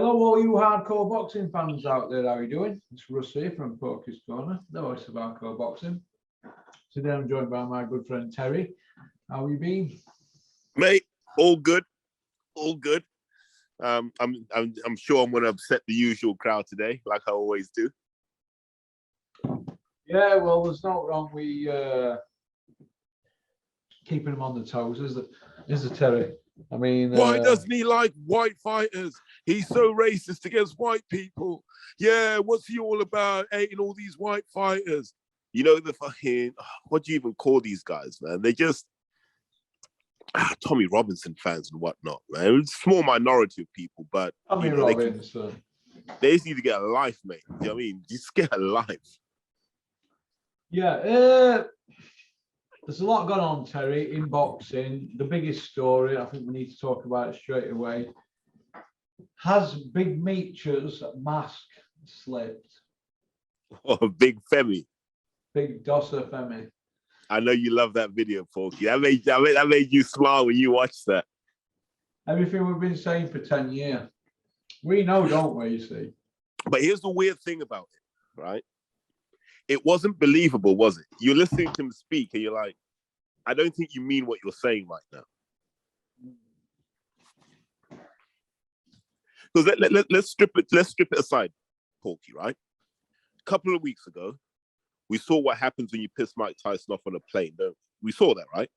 Hello, all you hardcore boxing fans out there. How are you doing? It's Russ here from Poker's Corner, the voice of hardcore boxing. Today I'm joined by my good friend Terry. How have you been? Mate, all good. All good. I'm sure I'm gonna upset the usual crowd today, like I always do. Yeah, well, there's no wrong with keeping him on the toes, is there, Terry? I mean, why doesn't he like white fighters? He's so racist against white people. Yeah, what's he all about? Hating all these white fighters. You know, the fucking, what do you even call these guys, man? They just Tommy Robinson fans and whatnot, man. It's a small minority of people, but Tommy Robinson. They just need to get a life, mate. You know what I mean? Just get a life. Yeah, there's a lot going on, Terry, in boxing. The biggest story, I think we need to talk about it straight away. Has Big Meech's mask slipped? Oh, Big Femi. Big Dosser Femi. I know you love that video, Porky. That made you smile when you watched that. Everything we've been saying for 10 years. We know, don't we, you see? But here's the weird thing about it, right? It wasn't believable, was it? You're listening to him speak and you're like, I don't think you mean what you're saying right now. Because let's strip it aside, Porky, right? A couple of weeks ago, we saw what happens when you piss Mike Tyson off on a plane, don't we? We saw that, right?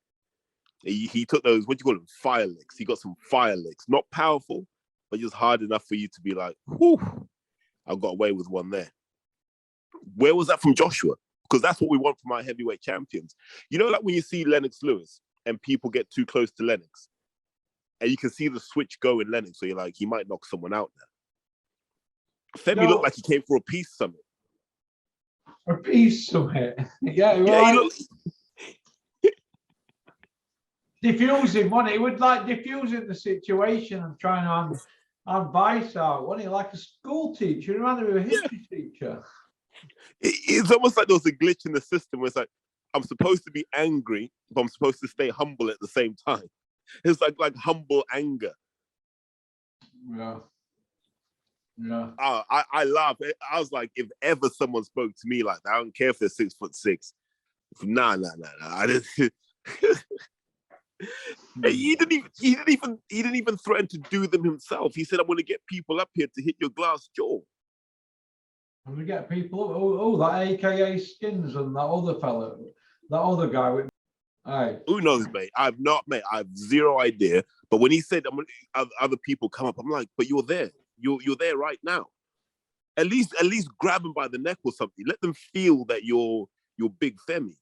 He took those, what do you call them, fire licks. He got some fire licks. Not powerful, but just hard enough for you to be like, whew, I got away with one there. Where was that from Joshua? Because that's what we want from our heavyweight champions. You know, like when you see Lennox Lewis and people get too close to Lennox, and you can see the switch go in Lennox, so you're like, he might knock someone out now. Femi looked like he came for a peace summit. A peace summit? Yeah, yeah, right. Diffusing, wasn't it? It would like diffusing the situation and trying to advice out, wasn't it? Like a school teacher, rather than a history teacher. It's almost like there was a glitch in the system where it's like, I'm supposed to be angry, but I'm supposed to stay humble at the same time. It's like humble anger. Yeah. I laugh. I was like, if ever someone spoke to me like that, I don't care if they're 6'6". Nah. I didn't. He didn't even threaten to do them himself. He said, I'm going to get people up here to hit your glass jaw. I'm going to get people up. Oh, that AKA Skins and that other fella, that other guy with. Hey. Who knows, mate? I have zero idea. But when he said other people come up, I'm like, but you're there. You're there right now. At least grab them by the neck or something. Let them feel that you're Big Femi.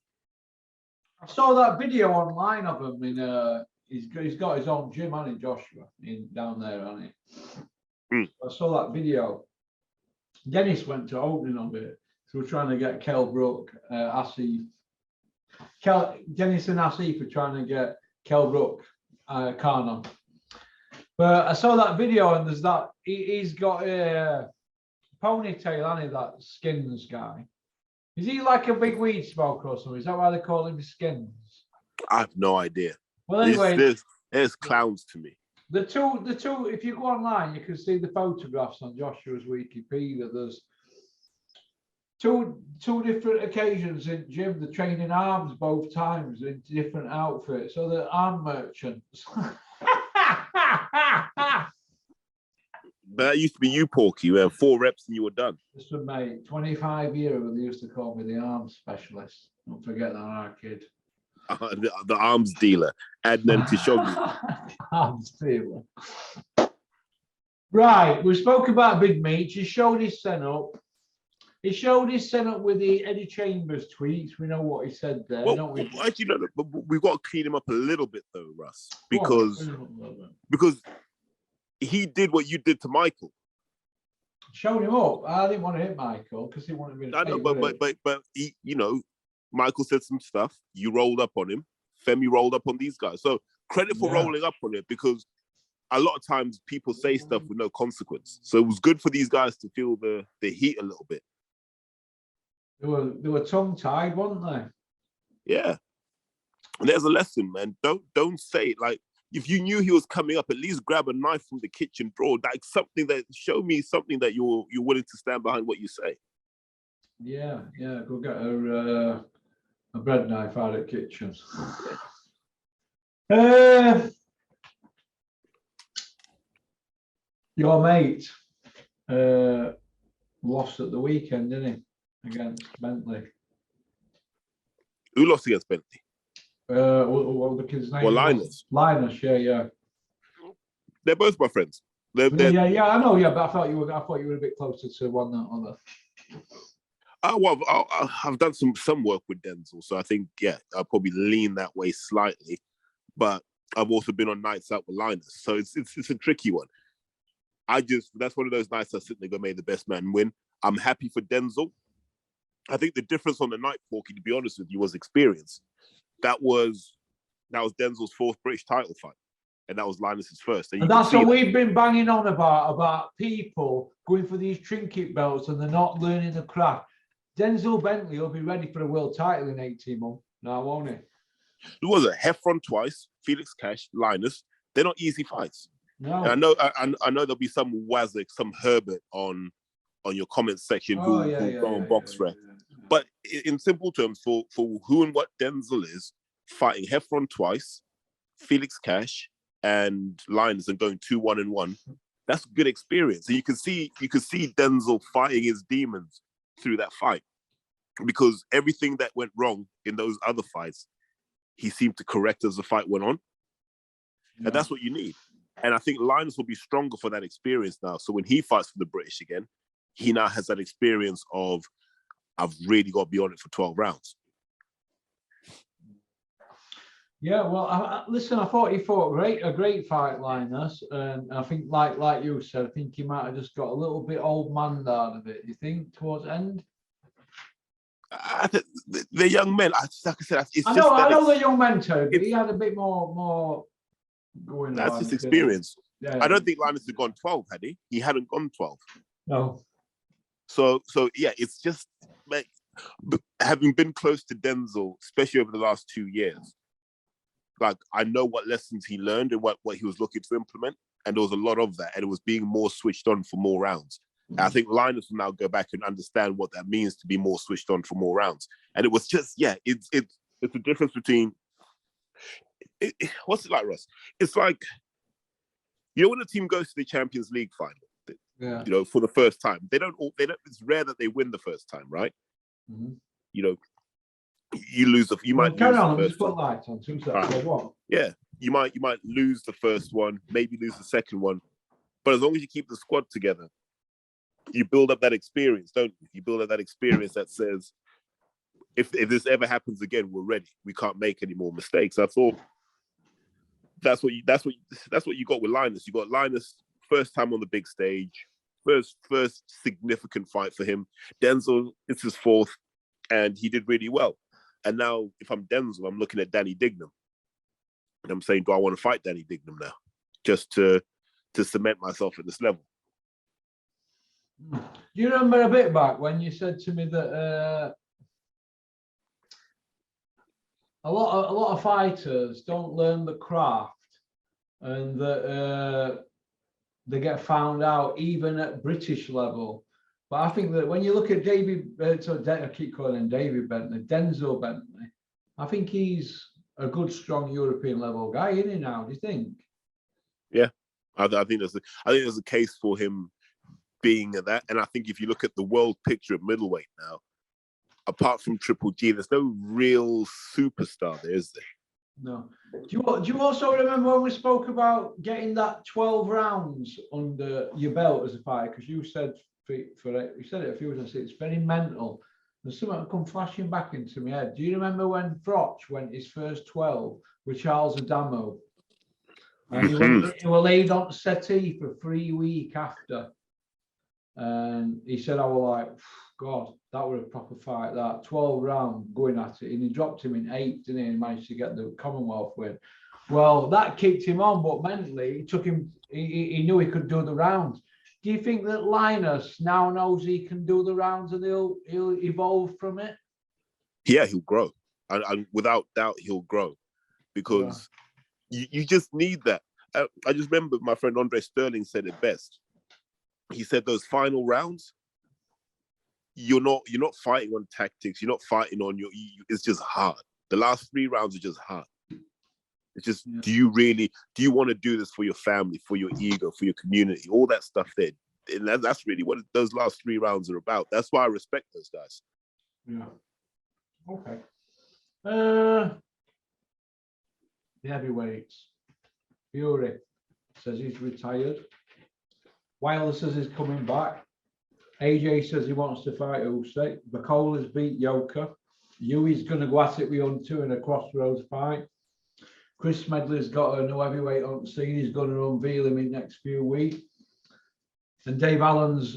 I saw that video online of him in he's got his own gym, hasn't he, Joshua, down there, hasn't he? I saw that video. Dennis went to opening of it. So we're trying to get Kell Brook, Asif. Dennis and Asif are trying to get Kell Brook, Khan on. But I saw that video and there's that, he's got a ponytail, hasn't he, that Skins guy. Is he like a big weed smoker or something? Is that why they call him Skins? I have no idea. Well, anyway, there's clowns to me. The two. If you go online, you can see the photographs on Joshua's Wikipedia. There's two different occasions in gym. They're training arms both times in different outfits. So they're arm merchants. That used to be you, Porky. You had 4 reps and you were done. Listen, mate, 25 years ago, they used to call me the arms specialist. Don't forget that, our kid. The arms dealer, Adnan Khashoggi. Arms dealer. Right, we spoke about Big Meech. He showed his setup. He showed his setup with the Eddie Chambers tweets. We know what he said there, don't we? Actually, no, but we've got to clean him up a little bit, though, Russ, because he did what you did to Michael. Showed him up. I didn't want to hit Michael because he wanted me to. I know, but he, you know, Michael said some stuff. You rolled up on him. Femi rolled up on these guys. So credit for rolling up on it, because a lot of times people say stuff with no consequence. So it was good for these guys to feel the heat a little bit. They were tongue tied, weren't they? Yeah. And there's a lesson, man. Don't say it like if you knew he was coming up, at least grab a knife from the kitchen drawer, like something that show me something that you're willing to stand behind what you say. Yeah, go get a bread knife out of the kitchen. Your mate lost at the weekend, didn't he, against Bentley? Who lost against Bentley? What the kid's name? Well, Linus. Linus, yeah. They're both my friends. They're, yeah, I know, yeah, but I thought you were a bit closer to one than other. Well, I've done some work with Denzel, so I think, I'll probably lean that way slightly. But I've also been on nights out with Linus, so it's a tricky one. That's one of those nights I sit there go, may the best man win. I'm happy for Denzel. I think the difference on the night, Porky, to be honest with you, was experience. That was Denzel's fourth British title fight, and that was Linus's first. And that's what we've been banging on about people going for these trinket belts and they're not learning the craft. Denzel Bentley will be ready for a world title in 18 months now, won't he? There was a Heffron twice, Felix Cash, Linus. They're not easy fights. No. And I know there'll be some Wazzik, some Herbert on your comment section who go on box rep. But in simple terms, for who and what Denzel is, fighting Heffron twice, Felix Cash, and Linus, and going 2-1-1, that's good experience. And you can see Denzel fighting his demons through that fight, because everything that went wrong in those other fights, he seemed to correct as the fight went on. And that's what you need. And I think Linus will be stronger for that experience now. So when he fights for the British again, he now has that experience of, I've really got to be on it for 12 rounds. Yeah, well, listen, I thought he fought a great fight, Linus, and I think, like you said, I think he might have just got a little bit old man out of it. You think towards the end? The young men, like I said, I know the young men too, but he had a bit more going. That's his experience. Yeah. I don't think Linus had gone 12, had he? He hadn't gone 12. No. So yeah, it's just like, having been close to Denzel, especially over the last 2 years. Like, I know what lessons he learned and what he was looking to implement, and there was a lot of that, and it was being more switched on for more rounds. And I think Linus will now go back and understand what that means to be more switched on for more rounds. And it was just, it's the difference between. What's it like, Russ? It's like, when a team goes to the Champions League final, for the first time, they don't. It's rare that they win the first time, right? Mm-hmm. You lose you might carry lose on, the just put lights on. What? Yeah, you might lose the first one, maybe lose the second one, but as long as you keep the squad together, you build up that experience, don't you? You build up that experience that says, if this ever happens again, we're ready. We can't make any more mistakes. I thought that's what you got with Linus. You got Linus first time on the big stage, first significant fight for him. Denzel, it's his fourth, and he did really well. And now, if I'm Denzel, I'm looking at Danny Dignam, and I'm saying, do I want to fight Danny Dignam now, just to cement myself at this level? Do you remember a bit back when you said to me that a lot of fighters don't learn the craft, and that they get found out even at British level? But I think that when you look at I keep calling him David Bentley, Denzel Bentley, I think he's a good, strong European level guy, isn't he now? Do you think? Yeah, I think there's a case for him being at that. And I think if you look at the world picture at middleweight now, apart from Triple G, there's no real superstar there, is there? No. Do you also remember when we spoke about getting that 12 rounds under your belt as a fighter? Because you said you said it a few times. It's very mental. There's something that come flashing back into my head. Do you remember when Froch went his first 12 with Charles Adamo? And he was laid on settee for 3 weeks after. And he said, I was like, God, that was a proper fight, that 12 round going at it. And he dropped him in 8, didn't he? And managed to get the Commonwealth win. Well, that kicked him on, but mentally, it took him, he knew he could do the rounds. Do you think that Linus now knows he can do the rounds and he'll evolve from it? Yeah, he'll grow. And without doubt, he'll grow. Because You just need that. I just remember my friend Andre Sterling said it best. He said those final rounds, you're not fighting on tactics. You're not fighting on it's just hard. The last 3 rounds are just hard. It's just, do you want to do this for your family, for your ego, for your community, all that stuff there? And that's really what those last 3 rounds are about. That's why I respect those guys. Yeah. Okay. The heavyweights. Fury says he's retired. Wilder says he's coming back. AJ says he wants to fight Usyk. Boccoli's beat Yoka. Yui's going to go at it with Hunter in a crossroads fight. Chris Smedley's got a new heavyweight on scene. He's going to unveil him in the next few weeks. And Dave Allen's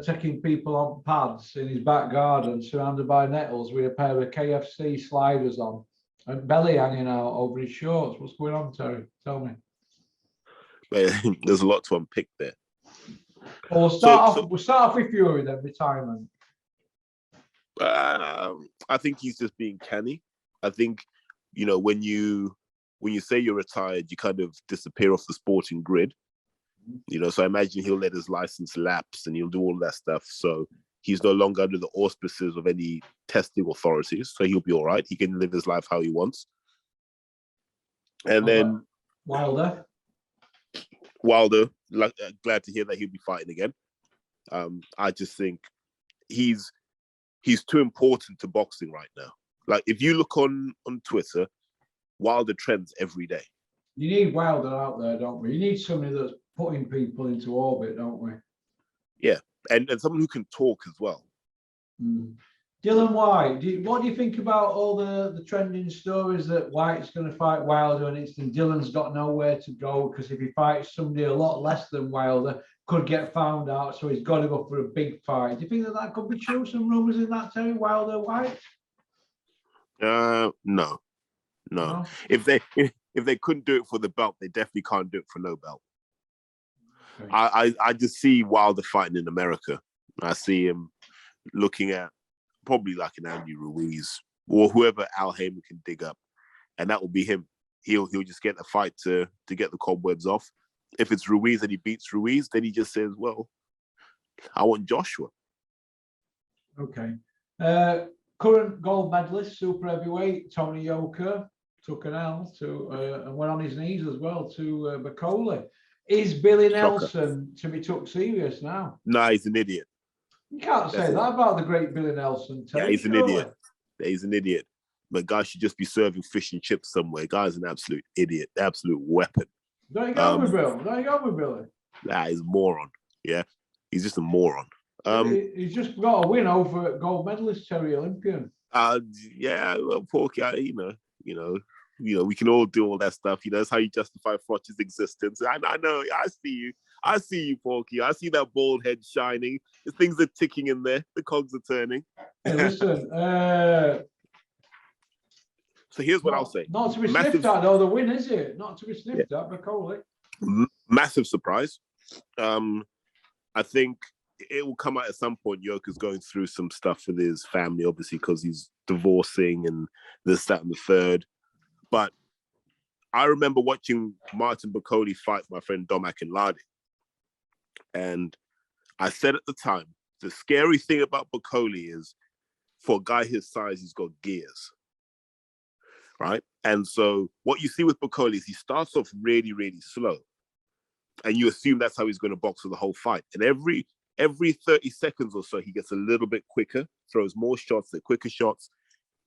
taking people on pads in his back garden, surrounded by nettles, with a pair of KFC sliders on and belly hanging out over his shorts. What's going on, Terry? Tell me. There's a lot to unpick there. Well, we'll start off with Fury then, retirement. I think he's just being canny. I think, when you say you're retired, you kind of disappear off the sporting grid. So I imagine he'll let his license lapse and he'll do all of that stuff. So he's no longer under the auspices of any testing authorities. So he'll be all right. He can live his life how he wants. And then Wilder, glad to hear that he'll be fighting again. I just think he's too important to boxing right now. Like, if you look on Twitter, Wilder trends every day. You need Wilder out there, don't we? You need somebody that's putting people into orbit, don't we? Yeah, and someone who can talk as well. Dylan White, what do you think about all the trending stories that White's going to fight Wilder and Dylan's got nowhere to go because if he fights somebody a lot less than Wilder, could get found out, so he's got to go for a big fight. Do you think that could be true? Some rumours in that, Terry, Wilder White? No. If they couldn't do it for the belt, they definitely can't do it for no belt. Okay. I just see Wilder fighting in America. I see him looking at probably like an Andy Ruiz or whoever Al Haymon can dig up, and that will be him. He'll just get the fight to get the cobwebs off. If it's Ruiz and he beats Ruiz, then he just says, "Well, I want Joshua." Okay. Current gold medalist, super heavyweight Tony Yoka took an L and went on his knees as well to Boccoli. Is Billy Nelson to be took serious now? No, he's an idiot. You can't say that about the great Billy Nelson. Yeah, he's an idiot. He's an idiot. But guy should just be serving fish and chips somewhere. Guy's an absolute idiot, absolute weapon. Don't you go with Bill? Don't you go with Billy? Nah, he's a moron. Yeah, he's just a moron. He's just got a win over gold medalist Terry Olympian. Yeah, well, Porky, we can all do all that stuff. That's how you justify Froch's existence. I know. I see you, Porky. I see that bald head shining. The things are ticking in there. The cogs are turning. Hey, listen. So here's what I'll say. Not to be sniffed at, though, the win, is it? Not to be sniffed at, Boccoli. Massive surprise. I think it will come out at some point. Yoka's going through some stuff with his family, obviously, because he's divorcing and this, that, and the third. But I remember watching Martin Boccoli fight my friend Dom Akinlade. And I said at the time, the scary thing about Boccoli is, for a guy his size, he's got gears. Right? And so what you see with Boccoli is he starts off really, really slow. And you assume that's how he's going to box for the whole fight. And every 30 seconds or so, he gets a little bit quicker, throws more shots, the quicker shots,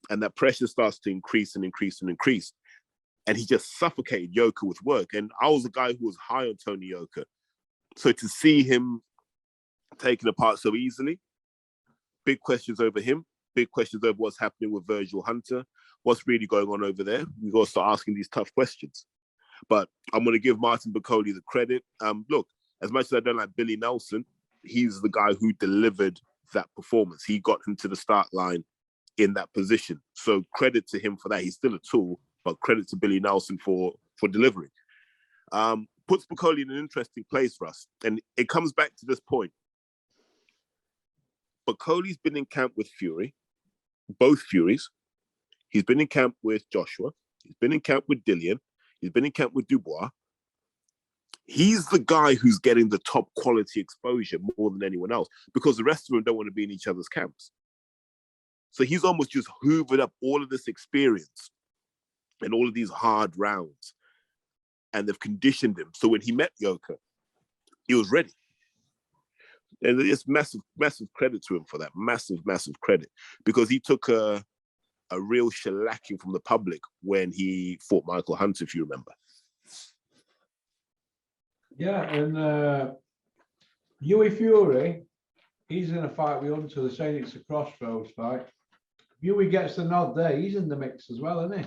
and that pressure starts to increase and increase and increase. And he just suffocated Yoka with work. And I was a guy who was high on Tony Yoka. So to see him taken apart so easily, big questions over him, big questions over what's happening with Virgil Hunter, what's really going on over there. We've got to start asking these tough questions. But I'm going to give Martin Boccoli the credit. Look, as much as I don't like Billy Nelson, he's the guy who delivered that performance. He got him to the start line in that position. So credit to him for that. He's still a tool, but credit to Billy Nelson for delivering. Puts Boccoli in an interesting place for us. And it comes back to this point. Boccoli's been in camp with Fury, both Furies. He's been in camp with Joshua. He's been in camp with Dillian. He's been in camp with Dubois. He's the guy who's getting the top quality exposure more than anyone else because the rest of them don't want to be in each other's camps. So he's almost just hoovered up all of this experience and all of these hard rounds, and they've conditioned him. So when he met Yoka, he was ready. And it's massive, massive credit to him for that. Massive, massive credit. Because he took a real shellacking from the public when he fought Michael Hunter, if you remember. Yeah, and Hughie Fury, he's in a fight with Hunter. They're saying it's a crossroads fight. Hughie gets the nod there. He's in the mix as well, isn't he?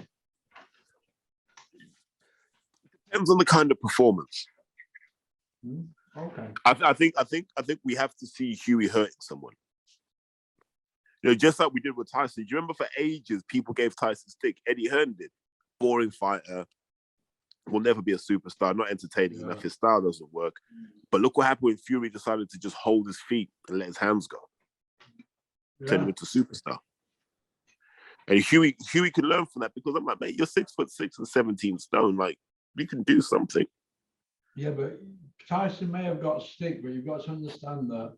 Depends on the kind of performance. Okay. I think we have to see Hughie hurting someone. You know, just like we did with Tyson. Do you remember for ages people gave Tyson stick? Eddie Hearn did. Boring fighter. Will never be a superstar. Not entertaining enough. His style doesn't work. But look what happened when Fury decided to just hold his feet and let his hands go. Turn him into a superstar. And Hughie could learn from that because I'm like, mate, you're 6'6" and 17 stone. Like, you can do something. Yeah, but Tyson may have got stick, but you've got to understand that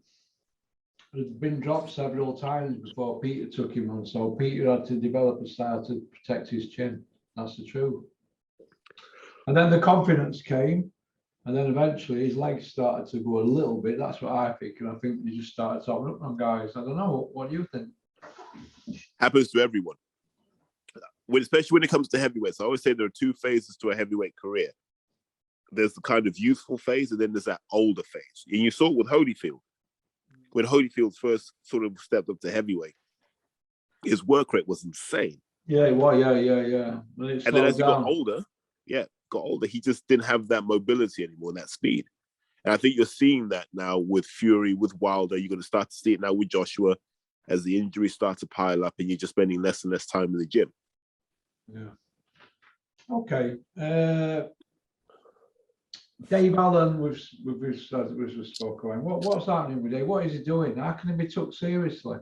he'd been dropped several times before Peter took him on. So Peter had to develop a style to protect his chin. That's the truth. And then the confidence came, and then eventually his legs started to go a little bit. That's what I think. And I think he just started talking up on guys. I don't know. What do you think? Happens to everyone. Especially when it comes to heavyweights. I always say there are two phases to a heavyweight career. There's the kind of youthful phase, and then there's that older phase. And you saw it with Holyfield. When Holyfield first sort of stepped up to heavyweight, his work rate was insane. Yeah, well, yeah. And then as he got older, he just didn't have that mobility anymore, that speed. And I think you're seeing that now with Fury, with Wilder. You're going to start to see it now with Joshua as the injuries start to pile up and you're just spending less and less time in the gym. Yeah. Okay. Dave Allen, we've spoken about. What's happening with Dave? What is he doing? How can he be took seriously?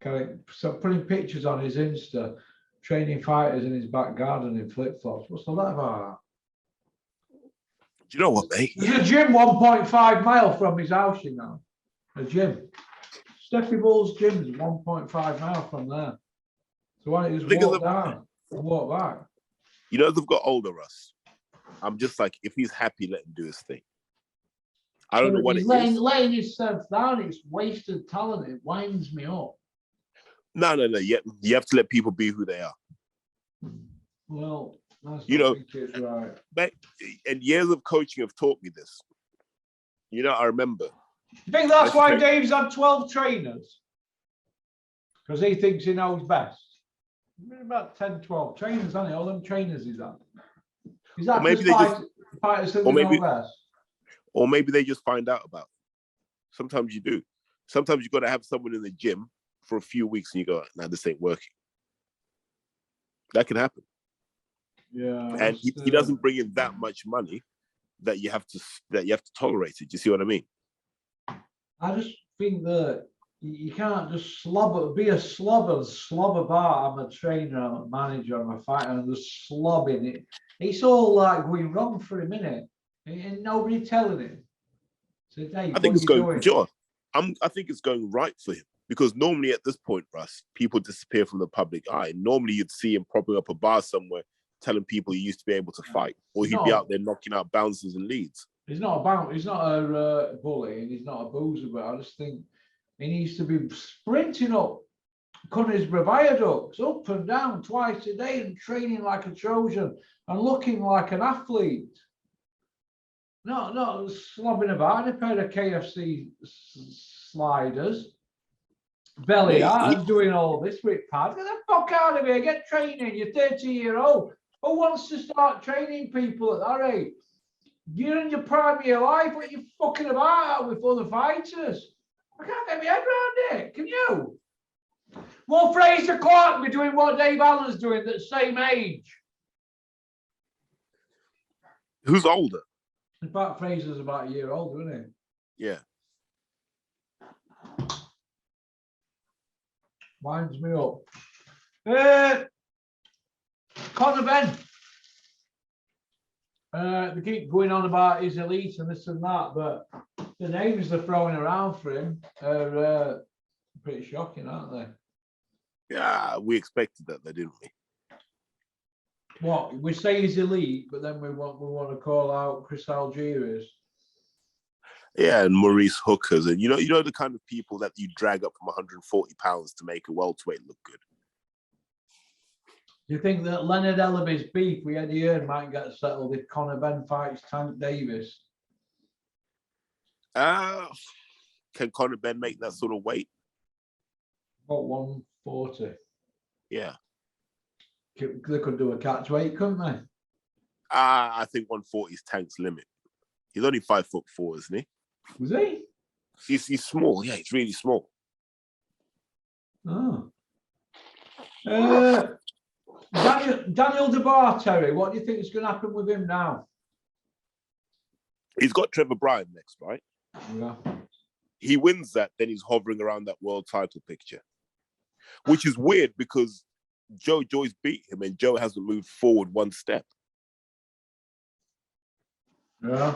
So putting pictures on his Insta, training fighters in his back garden in flip-flops. What's all that about? Do you know what, mate? There's a gym 1.5 mile from his house, you know. A gym. Steffi Bull's gym is 1.5 mile from there. So why don't you just walk down and walk back? You know, they've got older, Russ. I'm just like, if he's happy, let him do his thing. I don't know what it is. Laying himself down, it's wasted talent. It winds me up. No. You have to let people be who they are. Well, that's right. And years of coaching have taught me this. You know, I remember. You think that's why Dave's had 12 trainers? Because he thinks he knows best. About 10, 12 trainers, hasn't he? All them trainers he's had. Is that fighters who know best? Or maybe they just find out about it. Sometimes you do. Sometimes you've got to have someone in the gym for a few weeks and you go, nah, this ain't working. That can happen. Yeah. And he doesn't bring in that much money that you have to tolerate it. Do you see what I mean? I just think that you can't just be a slob about. I'm a trainer, I'm a manager, I'm a fighter, and just slobbing it. It's all like going wrong for a minute, and nobody telling him. So, Dave, I think it's going. Sure, I think it's going right for him because normally at this point, Russ, people disappear from the public eye. Normally, you'd see him propping up a bar somewhere, telling people he used to be able to fight, or he'd be out there knocking out bouncers and leads. He's not a bully, and he's not a boozer, but I just think he needs to be sprinting up Conor's viaducts, up and down twice a day, and training like a Trojan and looking like an athlete. Not slobbing about in a pair of KFC sliders, belly out, and doing all this with pads. Get the fuck out of here! Get training. You're 30-year-old. Who wants to start training people at that age? You're in your prime of your life. What are you fucking about with other fighters? I can't get my head around it. Can you? Will Fraser Clark be doing what Dave Allen's doing at the same age? Who's older? In fact, Fraser's about a year older, isn't he? Yeah. Winds me up. Conor Benn. They keep going on about his elite and this and that, but the names they're throwing around for him are pretty shocking, aren't they? Yeah, we expected that, though, didn't we? What we say he's elite, but then we want to call out Chris Algiers. Yeah, and Maurice Hookers, and you know the kind of people that you drag up from 140 pounds to make a welterweight look good. Do you think that Leonard Ellaby's beef with Eddie Hearn might get settled if Conor Benn fights Tank Davis? Can Conor Benn make that sort of weight? About 140. Yeah. They could do a catch weight, couldn't they? I think 140 is Tank's limit. He's only 5'4", isn't he? Was he? He's small. Yeah, he's really small. Oh. Daniel Dubois, Terry, what do you think is going to happen with him now? He's got Trevor Bryan next, right? Yeah. He wins that, then he's hovering around that world title picture, which is weird because Joe Joyce beat him and Joe hasn't moved forward one step. Yeah.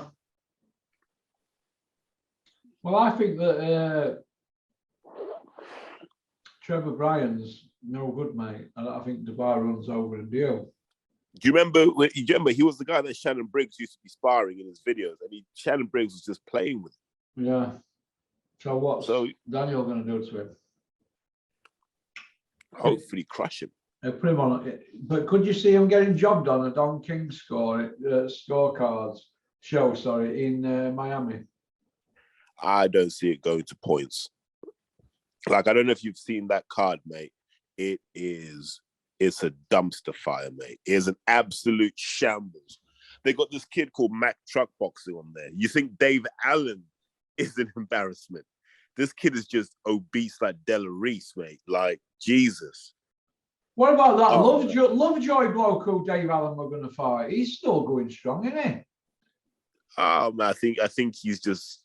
Well, I think that Trevor Bryan's no good, mate. I think Dubois runs over the deal. Do you remember he was the guy that Shannon Briggs used to be sparring in his videos, and Shannon Briggs was just playing with him. Yeah. So what's Daniel going to do to him? Hopefully crush him. Put him on it. But could you see him getting jobbed on a Don King scorecards show? Sorry, in Miami. I don't see it going to points. Like, I don't know if you've seen that card, mate. It's a dumpster fire, mate. It is an absolute shambles. They got this kid called Mac Truck Boxing on there. You think Dave Allen is an embarrassment? This kid is just obese like Della Reese, mate. Like, Jesus. What about that Lovejoy bloke who Dave Allen were going to fight? He's still going strong, isn't he? I think he's just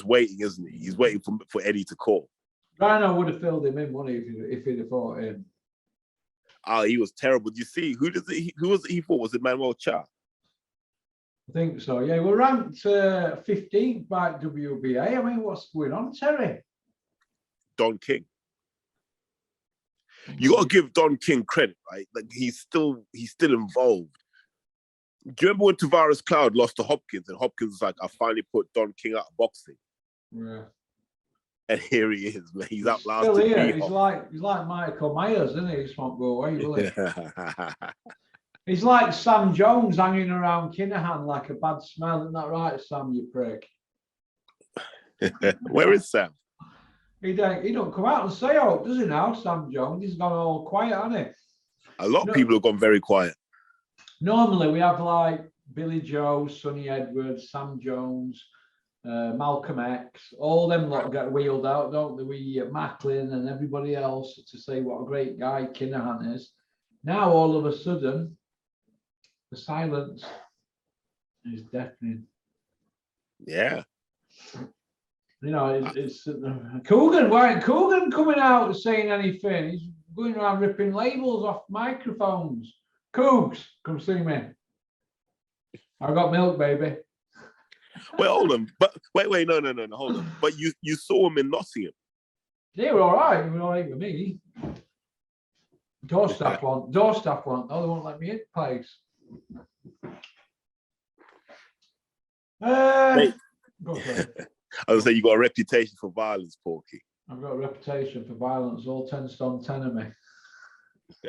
waiting, isn't he? He's waiting for Eddie to call. Rhino would have filled him in, wouldn't he, if he'd have fought him? Oh, he was terrible. Do you see who was it he fought? Was it Manuel Cha? I think so. Yeah, we're ranked 15th by WBA. I mean, what's going on, Terry? Don King. You got to give Don King credit, right? Like, he's still involved. Do you remember when Tavares Cloud lost to Hopkins, and Hopkins was like, "I finally put Don King out of boxing." Yeah. And here he is, man. He's outlasted. Still here. He's like Michael Myers, isn't he? He just won't go away, will he? He's like Sam Jones hanging around Kinahan like a bad smell. Isn't that right, Sam, you prick? Where is Sam? He don't come out and say out, does he now, Sam Jones? He's gone all quiet, hasn't he? A lot of people have gone very quiet. Normally we have like Billy Joe, Sonny Edwards, Sam Jones, Malcolm X, all them lot get wheeled out, don't they? We Macklin and everybody else to say what a great guy Kinahan is. Now all of a sudden, the silence is deafening. Yeah. You know, it's Coogan. Why ain't Coogan coming out saying anything? He's going around ripping labels off microphones. Coogs, come see me. I got milk, baby. Wait, hold on. But wait, no, hold on. But you saw him in Nottingham. They were all right. They were all right with me. Doorstaff one. Oh, they won't let me in place. Hey. Go for it. I was saying you got a reputation for violence, Porky. I've got a reputation for violence. All 10 stone 10 of me.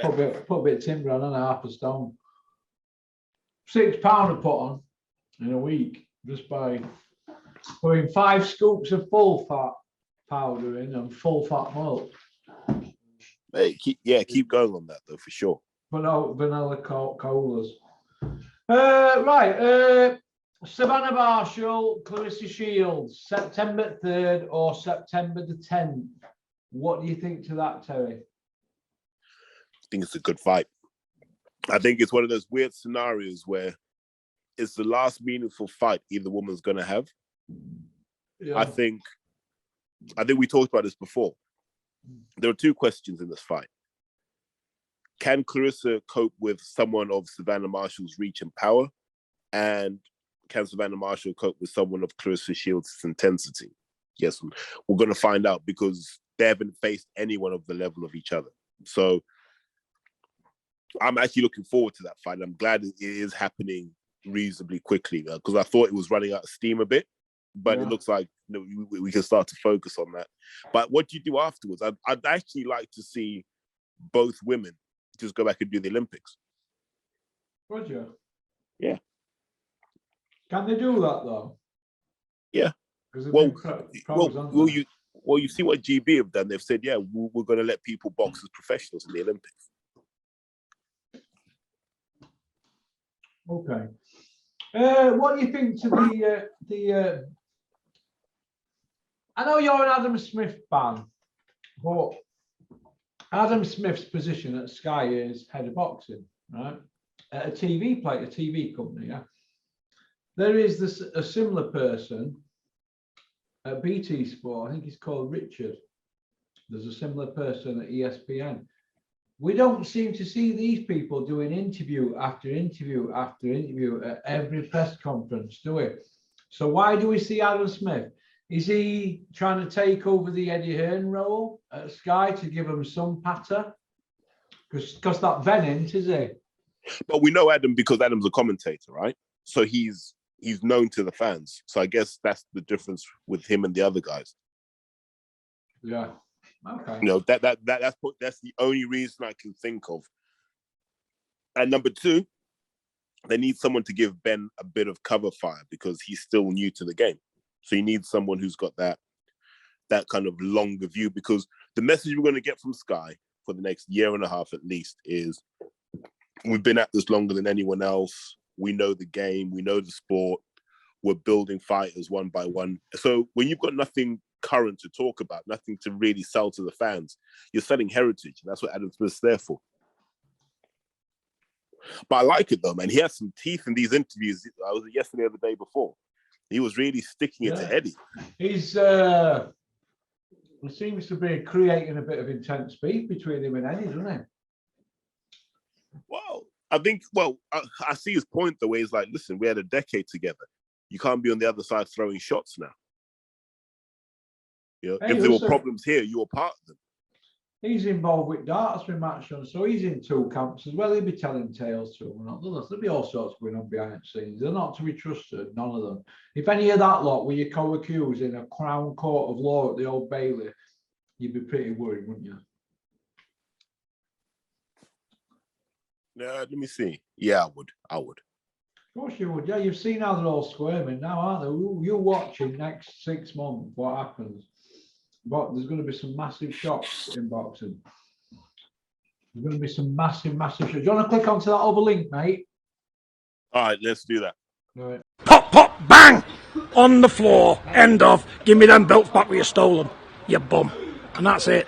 Put a bit of timber on and half a stone. £6 I put on in a week just by putting 5 scoops of full fat powder in and full fat milk. Hey, keep going on that though, for sure. Vanilla colas. Right. Savannah Marshall, Clarissa Shields, September 3rd or September the 10th. What do you think to that, Terry? I think it's a good fight. I think it's one of those weird scenarios where it's the last meaningful fight either woman's going to have. Yeah. I think we talked about this before. There are 2 questions in this fight. can Clarissa cope with someone of Savannah Marshall's reach and power? And can Savannah Marshall cope with someone of Clarissa Shields' intensity? Yes, we're going to find out because they haven't faced anyone of the level of each other. So I'm actually looking forward to that fight. I'm glad it is happening reasonably quickly because I thought it was running out of steam a bit, but it looks like we can start to focus on that. But what do you do afterwards? I'd actually like to see both women just go back and do the Olympics. Roger. Yeah. Can they do that though? Yeah. Well, you see what GB have done. They've said, yeah, we're going to let people box as professionals in the Olympics. Okay. What do you think to the? I know you're an Adam Smith fan, but Adam Smith's position at Sky is head of boxing, right? At a TV company, yeah. There is a similar person at BT Sport. I think he's called Richard. There's a similar person at ESPN. We don't seem to see these people doing interview after interview after interview at every press conference, do we? So why do we see Adam Smith? Is he trying to take over the Eddie Hearn role at Sky to give him some patter? Because that Venant, is he? But we know Adam because Adam's a commentator, right? So he's known to the fans. So I guess that's the difference with him and the other guys. Yeah. Okay. You know, that's the only reason I can think of. And number two, they need someone to give Ben a bit of cover fire because he's still new to the game. So you need someone who's got that kind of longer view, because the message we're going to get from Sky for the next year and a half at least is we've been at this longer than anyone else. We know the game. We know the sport. We're building fighters one by one. So when you've got nothing current to talk about, nothing to really sell to the fans, you're selling heritage. And that's what Adam Smith's there for. But I like it though, man. He has some teeth in these interviews. I was yesterday or the day before. He was really sticking it to Eddie. He's he seems to be creating a bit of intense beef between him and Eddie, doesn't he? Well, I see his point the way he's like, listen, we had a decade together. You can't be on the other side throwing shots now. You know, if there were problems here, you were part of them. He's involved with darts with Match On, so he's in two camps as well. He'll be telling tales to them. There'll be all sorts going on behind the scenes. They're not to be trusted, none of them. If any of that lot were your co-accused in a Crown Court of Law at the Old Bailey, you'd be pretty worried, wouldn't you? Let me see. Yeah, I would. Of course you would. Yeah, you've seen how they're all squirming now, aren't they? You're watching next 6 months what happens. But there's going to be some massive shocks in boxing. There's going to be some massive shocks. Do you want to click onto that other link, mate? All right, let's do that. All right. Pop, pop, bang! On the floor. End of. Give me them belts back where you stole them, you bum. And that's it.